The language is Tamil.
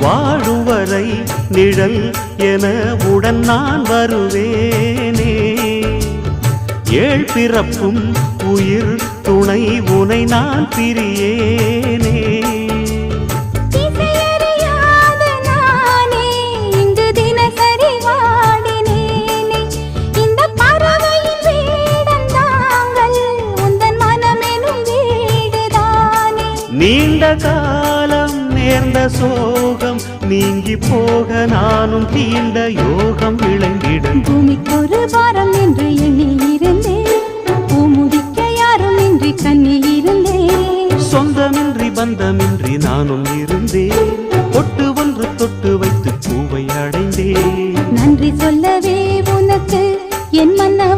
வாழும் வரை நிழல் என உடன் நான் வருவேனே. ஏழ் பிறப்பும் உயிர் துணை உனை நான் பிரியேனே. நீண்ட காலம் நேர்ந்த சோகம் நீங்கி போக நானும் தீண்ட யோகம் விளங்கிட. பூமிக்கொரு பாரம் என்று எண்ணி இருந்தேன், பூமுடிக்க யாரும் இன்றி கண்ணி இருந்தேன். சொந்தமின்றி பந்தமின்றி நானும் இருந்தேன், பொட்டு ஒன்று தொட்டு வைத்து பூவை அடைந்தேன். நன்றி சொல்லவே உனக்கு என் மன்ன